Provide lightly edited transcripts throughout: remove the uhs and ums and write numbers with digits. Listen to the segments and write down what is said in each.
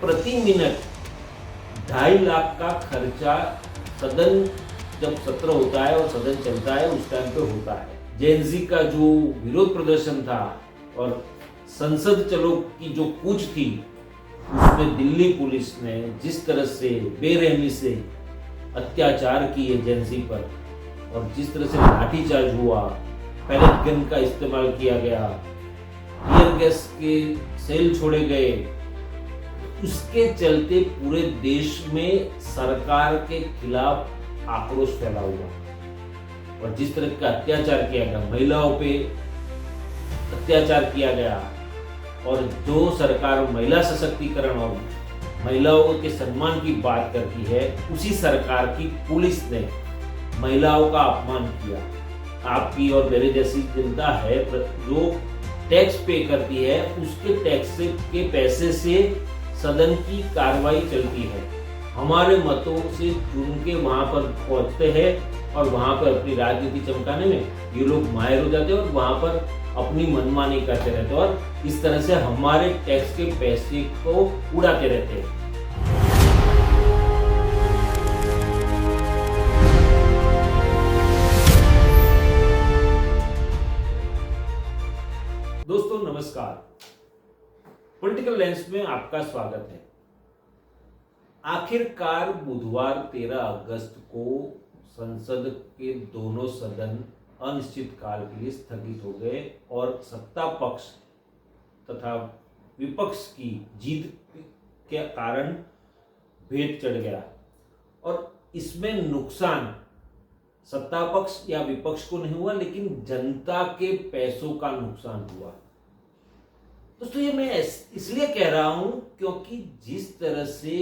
प्रति मिनट 2.5 लाख का खर्चा सदन जब सत्र होता है और सदन चलता है उस टाइम पे होता है। जेएनजी का जो विरोध प्रदर्शन था और संसद चलो की जो कूच थी, उसमें दिल्ली पुलिस ने जिस तरह से बेरहमी से अत्याचार किए जेएनजी पर और जिस तरह से लाठीचार्ज हुआ, पैलेट गन का इस्तेमाल किया गया, टीयर गैस के सेल छोड़े गए, उसके चलते पूरे देश में सरकार के खिलाफ आक्रोश फैला हुआ और जिस तरह का अत्याचार किया गया, महिलाओं पे अत्याचार किया गया और जो सरकार महिला सशक्तिकरण और महिलाओं के सम्मान की बात करती है, उसी सरकार की पुलिस ने महिलाओं का अपमान किया। आपकी और मेरे जैसी जनता है जो टैक्स पे करती है, उसके टैक्स के पैसे से सदन की कार्रवाई चलती है। हमारे मतों से चुन के वहां पर पहुंचते हैं और वहां पर अपनी राजनीति चमकाने में ये लोग माहिर हो जाते हैं और वहां पर अपनी मनमानी करते रहते हैं और इस तरह से हमारे टैक्स के पैसे को उड़ाते रहते हैं। दोस्तों नमस्कार, पॉलिटिकल लेंस में आपका स्वागत है। आखिरकार बुधवार 13 अगस्त को संसद के दोनों सदन अनिश्चित काल के लिए स्थगित हो गए और सत्ता पक्ष तथा विपक्ष की जीत के कारण भेद चढ़ गया और इसमें नुकसान सत्ता पक्ष या विपक्ष को नहीं हुआ, लेकिन जनता के पैसों का नुकसान हुआ। दोस्तों ये मैं इसलिए कह रहा हूं क्योंकि जिस तरह से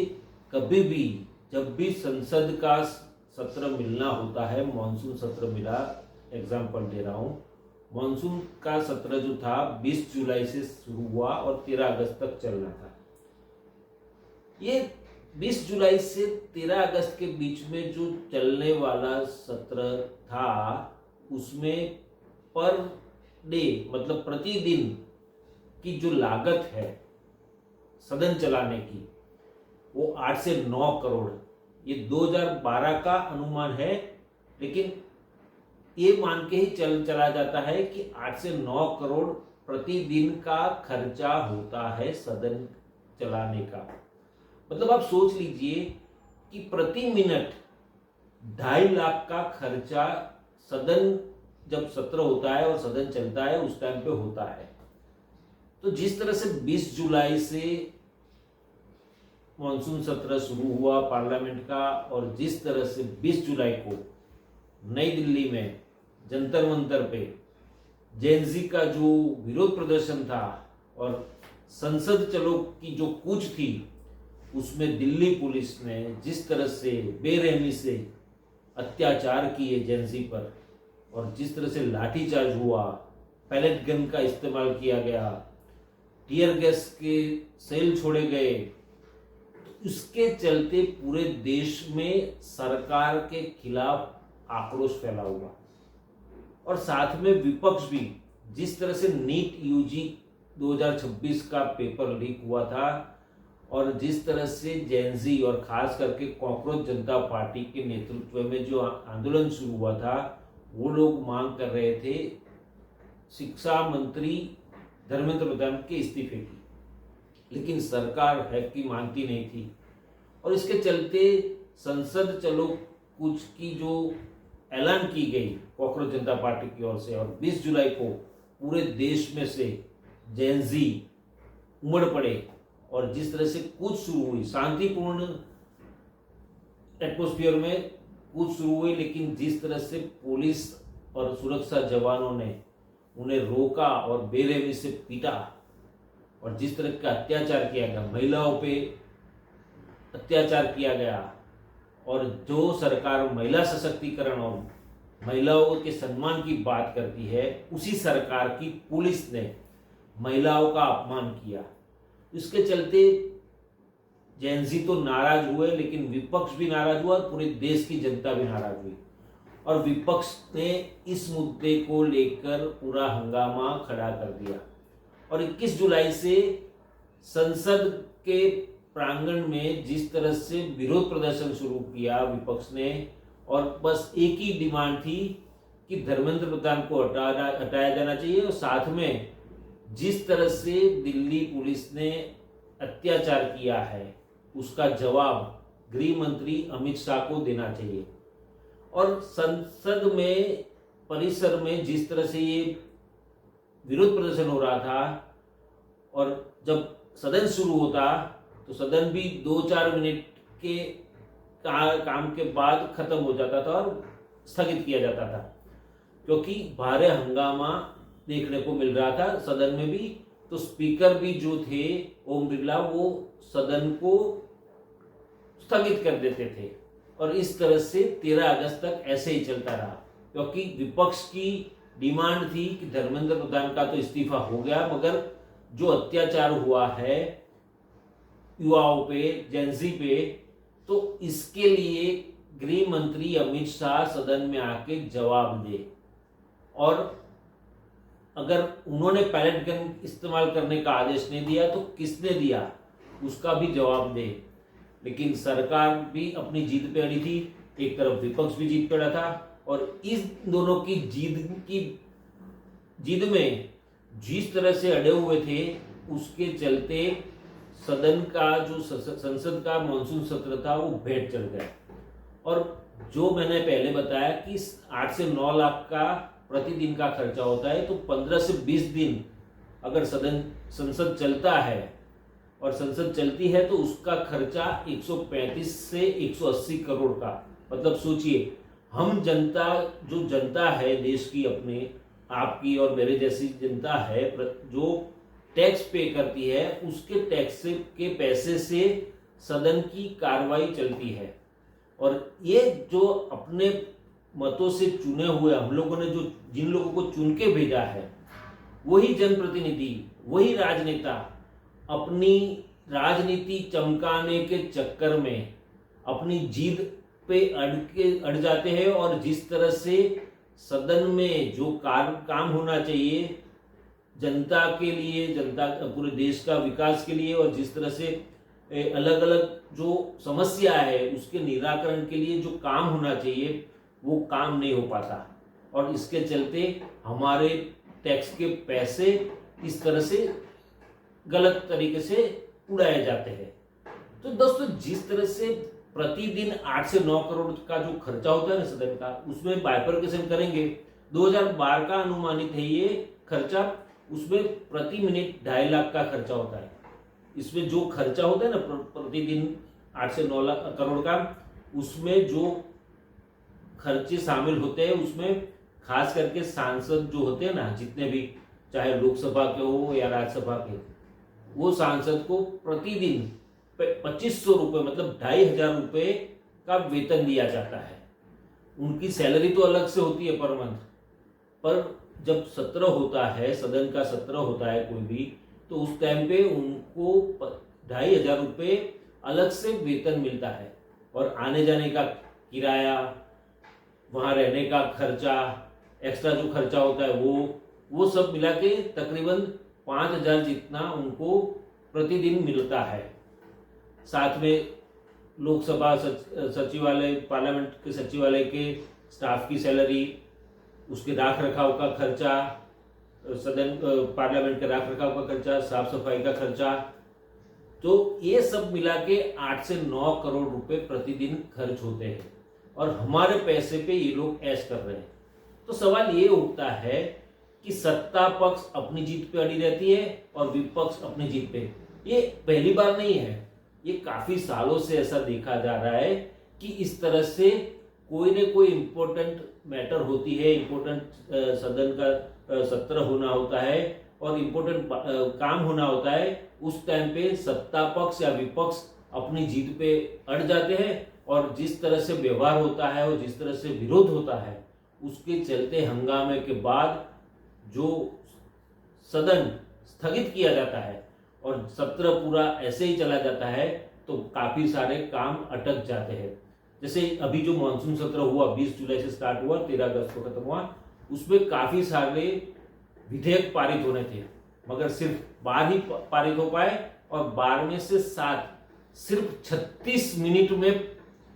कभी भी जब भी संसद का सत्र मिलना होता है, मॉनसून सत्र मिला, एग्जाम्पल दे रहा हूं, मॉनसून का सत्र जो था 20 जुलाई से शुरू हुआ और 13 अगस्त तक चलना था। ये 20 जुलाई से 13 अगस्त के बीच में जो चलने वाला सत्र था, उसमें पर डे मतलब प्रतिदिन की जो लागत है सदन चलाने की, वो 8 से 9 करोड़, ये 2012 का अनुमान है, लेकिन ये मान के ही चला जाता है कि 8 से 9 करोड़ प्रतिदिन का खर्चा होता है सदन चलाने का। मतलब आप सोच लीजिए कि प्रति मिनट 2.5 लाख का खर्चा सदन जब सत्र होता है और सदन चलता है उस टाइम पे होता है। तो जिस तरह से 20 जुलाई से मॉनसून सत्र शुरू हुआ पार्लियामेंट का और जिस तरह से 20 जुलाई को नई दिल्ली में जंतर मंतर पे जेएनजी का जो विरोध प्रदर्शन था और संसद चलो की जो कूच थी, उसमें दिल्ली पुलिस ने जिस तरह से बेरहमी से अत्याचार किए जेएनजी पर और जिस तरह से लाठीचार्ज हुआ, पैलेट गन का इस्तेमाल किया गया, टीयर गैस के सेल छोड़े गए, उसके चलते पूरे देश में सरकार के खिलाफ आक्रोश फैला हुआ और साथ में विपक्ष भी जिस तरह से नीट यूजी 2026 का पेपर लीक हुआ था और जिस तरह से जेएनजी और खास करके कॉकरोच जनता पार्टी के नेतृत्व में जो आंदोलन शुरू हुआ था, वो लोग मांग कर रहे थे शिक्षा मंत्री धर्मेंद्र प्रधान के इस्तीफे की, लेकिन सरकार है कि मानती नहीं थी और इसके चलते संसद चलो कुछ की जो ऐलान की गई कॉकरोच जनता पार्टी की ओर से और 20 जुलाई को पूरे देश में से जेएनजी उमड़ पड़े और जिस तरह से कूच शुरू हुई, शांतिपूर्ण एटमॉस्फेयर में कूच शुरू हुई, लेकिन जिस तरह से पुलिस और सुरक्षा जवानों ने उन्हें रोका और बेरहमी से पीटा और जिस तरह का अत्याचार किया गया, महिलाओं पे अत्याचार किया गया और जो सरकार महिला सशक्तिकरण और महिलाओं के सम्मान की बात करती है, उसी सरकार की पुलिस ने महिलाओं का अपमान किया। इसके चलते जेएनजी तो नाराज हुए, लेकिन विपक्ष भी नाराज हुआ और पूरे देश की जनता भी नाराज हुई और विपक्ष ने इस मुद्दे को लेकर पूरा हंगामा खड़ा कर दिया और 21 जुलाई से संसद के प्रांगण में जिस तरह से विरोध प्रदर्शन शुरू किया विपक्ष ने, और बस एक ही डिमांड थी कि धर्मेंद्र प्रधान को हटाया जाना चाहिए, और साथ में जिस तरह से दिल्ली पुलिस ने अत्याचार किया है उसका जवाब गृह मंत्री अमित शाह को देना चाहिए। और संसद में परिसर में जिस तरह से ये विरोध प्रदर्शन हो रहा था, और जब सदन शुरू होता तो सदन भी 2-4 मिनट के काम के बाद खत्म हो जाता था और स्थगित किया जाता था, क्योंकि भारी हंगामा देखने को मिल रहा था सदन में भी। तो स्पीकर भी जो थे ओम बिरला, वो सदन को स्थगित कर देते थे, और इस तरह से 13 अगस्त तक ऐसे ही चलता रहा, क्योंकि विपक्ष की डिमांड थी कि धर्मेंद्र प्रधान का तो इस्तीफा हो गया, मगर जो अत्याचार हुआ है युवाओं पे, जेंजी पे, तो इसके लिए गृह मंत्री अमित शाह सदन में आके जवाब दे। और अगर उन्होंने पैलेट गन इस्तेमाल करने का आदेश नहीं दिया तो किसने दिया, उसका भी जवाब दे। लेकिन सरकार भी अपनी जीत पे अड़ी थी, एक तरफ विपक्ष भी जीत पे अड़ा था, और इस दोनों की जीत में जिस तरह से अड़े हुए थे उसके चलते सदन का जो संसद का मानसून सत्र था वो भेंट चढ़ गया। और जो मैंने पहले बताया कि 8 से 9 लाख का प्रतिदिन का खर्चा होता है, तो 15 से 20 दिन अगर संसद चलता है और संसद चलती है तो उसका खर्चा 135 से 180 करोड़ का, मतलब सोचिए हम जनता, जो जनता है देश की, अपने आपकी और मेरे जैसी जनता है जो टैक्स पे करती है, उसके टैक्स के पैसे से सदन की कार्रवाई चलती है। और ये जो अपने मतों से चुने हुए हम लोगों ने, जो जिन लोगों को चुन के भेजा है, वही जनप्रतिनिधि, वही राजनेता अपनी राजनीति चमकाने के चक्कर में अपनी जीत पे अड़ जाते हैं। और जिस तरह से सदन में जो काम होना चाहिए जनता के लिए, जनता पूरे देश का विकास के लिए, और जिस तरह से अलग अलग जो समस्या है उसके निराकरण के लिए जो काम होना चाहिए वो काम नहीं हो पाता, और इसके चलते हमारे टैक्स के पैसे इस तरह से गलत तरीके से उड़ाए जाते हैं। तो दोस्तों, जिस तरह से प्रतिदिन 8 से 9 करोड़ का जो खर्चा होता है ना सदन का, उसमें बाइफरकेशन करेंगे, 2012 का अनुमानित है ये खर्चा, उसमें प्रति मिनट 2.5 लाख का खर्चा होता है। इसमें जो खर्चा होता है ना प्रतिदिन 8 से 9 लाख करोड़ का, उसमें जो खर्चे शामिल होते हैं उसमें खास करके सांसद जो होते हैं ना, जितने भी, चाहे लोकसभा के हो या राज्यसभा के, वो सांसद को प्रतिदिन 2500 रुपये, मतलब 2500 रुपये का वेतन दिया जाता है। उनकी सैलरी तो अलग से होती है पर मंथ, पर जब सत्र होता है, सदन का सत्र होता है कोई भी, तो उस टाइम पे उनको 2500 रुपये अलग से वेतन मिलता है। और आने जाने का किराया, वहाँ रहने का खर्चा, एक्स्ट्रा जो खर्चा होता है वो सब मिला के तकरीबन 5000 जितना उनको प्रतिदिन मिलता है। साथ में लोकसभा सचिवालय, पार्लियामेंट के सचिवालय के स्टाफ की सैलरी, उसके रख रखाव का खर्चा, सदन पार्लियामेंट के रख रखाव का खर्चा, साफ सफाई का खर्चा, तो ये सब मिला के 8 से 9 करोड़ रुपए प्रतिदिन खर्च होते हैं, और हमारे पैसे पे ये लोग ऐश कर रहे हैं। तो सवाल ये उठता है कि सत्ता पक्ष अपनी जीत पे अड़ी रहती है और विपक्ष अपनी जीत पे। ये पहली बार नहीं है, ये काफी सालों से ऐसा देखा जा रहा है कि इस तरह से कोई न कोई इम्पोर्टेंट मैटर होती है, इम्पोर्टेंट सदन का सत्र होना होता है और इम्पोर्टेंट काम होना होता है, उस टाइम पे सत्ता पक्ष या विपक्ष अपनी जीत पे अड़ जाते हैं, और जिस तरह से व्यवहार होता है और जिस तरह से विरोध होता है उसके चलते हंगामे के बाद जो सदन स्थगित किया जाता है और सत्र पूरा ऐसे ही चला जाता है, तो काफी सारे काम अटक जाते हैं। जैसे अभी जो मानसून सत्र हुआ 20 जुलाई से स्टार्ट हुआ, 13 अगस्त को खत्म हुआ, उसमें काफी सारे विधेयक पारित होने थे, मगर सिर्फ 12 ही पारित हो पाए, और 12 में से 7 सिर्फ 36 मिनट में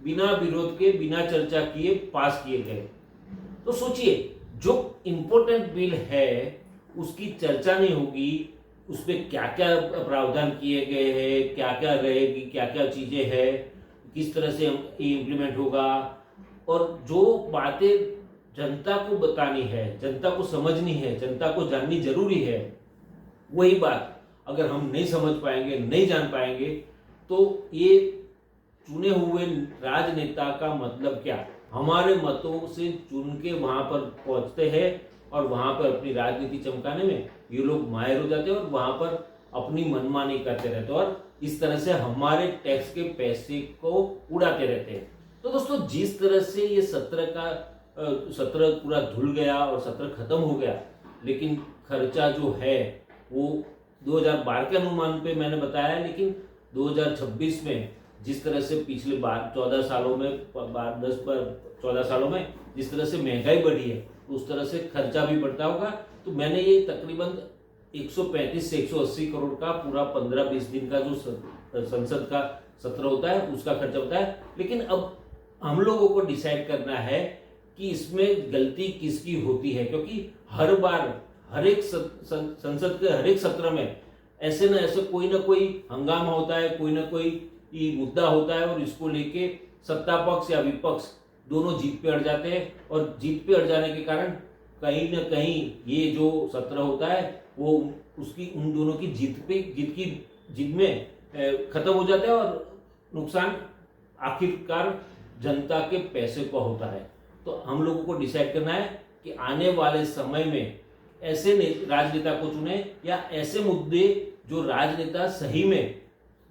बिना विरोध के, बिना चर्चा किए पास किए गए। तो सोचिए, जो इंपॉर्टेंट बिल है उसकी चर्चा नहीं होगी, उसमें क्या क्या प्रावधान किए गए हैं, क्या क्या रहेगी, क्या क्या चीजें हैं, किस तरह से इम्प्लीमेंट होगा, और जो बातें जनता को बतानी है, जनता को समझनी है, जनता को जाननी जरूरी है, वही बात अगर हम नहीं समझ पाएंगे, नहीं जान पाएंगे, तो ये चुने हुए राजनेता का मतलब क्या? हमारे मतों से चुन के वहां पर पहुंचते हैं और वहां पर अपनी राजनीति चमकाने में ये लोग माहिर हो जाते हैं और वहां पर अपनी मनमानी करते रहते हैं और इस तरह से हमारे टैक्स के पैसे को उड़ाते रहते हैं। तो दोस्तों, जिस तरह से ये सत्र पूरा धुल गया और सत्र खत्म हो गया, लेकिन खर्चा जो है वो 2012 के अनुमान पे मैंने बताया है, लेकिन 2026 में जिस तरह से पिछले 14 सालों में 14 सालों में जिस तरह से महंगाई बढ़ी है, उस तरह से खर्चा भी बढ़ता होगा। तो मैंने ये तकरीबन 135 से 180 करोड़ का पूरा 15-20 दिन का जो संसद का सत्र होता है उसका खर्चा होता है। लेकिन अब हम लोगों को डिसाइड करना है कि इसमें गलती किसकी होती है, क्योंकि हर बार हर एक संसद के हर एक सत्र में ऐसे न ऐसे कोई ना कोई हंगामा होता है, कोई ना कोई मुद्दा होता है और इसको लेके सत्ता पक्ष या विपक्ष दोनों जीत पे अड़ जाते हैं और जीत पे अड़ जाने के कारण कहीं न कहीं ये जो सत्र होता है वो उसकी उन दोनों की जीत में खत्म हो जाता है और नुकसान आखिरकार जनता के पैसे को होता है। तो हम लोगों को डिसाइड करना है कि आने वाले समय में ऐसे राजनेता को चुने या ऐसे मुद्दे जो राजनेता सही में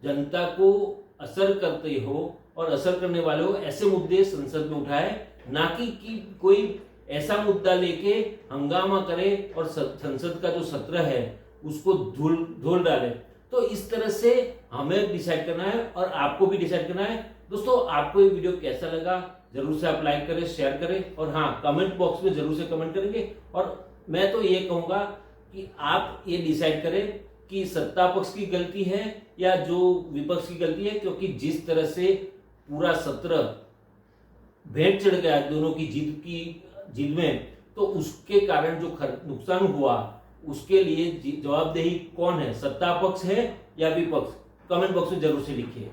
जनता को असर करते हो और असर करने वाले हो, ऐसे मुद्दे संसद में उठाए, ना कि कोई ऐसा मुद्दा लेके हंगामा करे और संसद का जो सत्र है उसको धूल डाले। तो इस तरह से हमें डिसाइड करना है और आपको भी डिसाइड करना है। दोस्तों, आपको ये वीडियो कैसा लगा जरूर से आप लाइक करें, शेयर करें और हाँ, कमेंट बॉक्स में जरूर से कमेंट करेंगे। और मैं तो ये कहूंगा कि आप ये डिसाइड करें कि सत्ता पक्ष की गलती है या जो विपक्ष की गलती है, क्योंकि जिस तरह से पूरा सत्र भेंट चढ़ गया दोनों की जीत में, तो उसके कारण जो नुकसान हुआ उसके लिए जवाबदेही कौन है, सत्ता पक्ष है या विपक्ष? कमेंट बॉक्स में जरूर से लिखिए।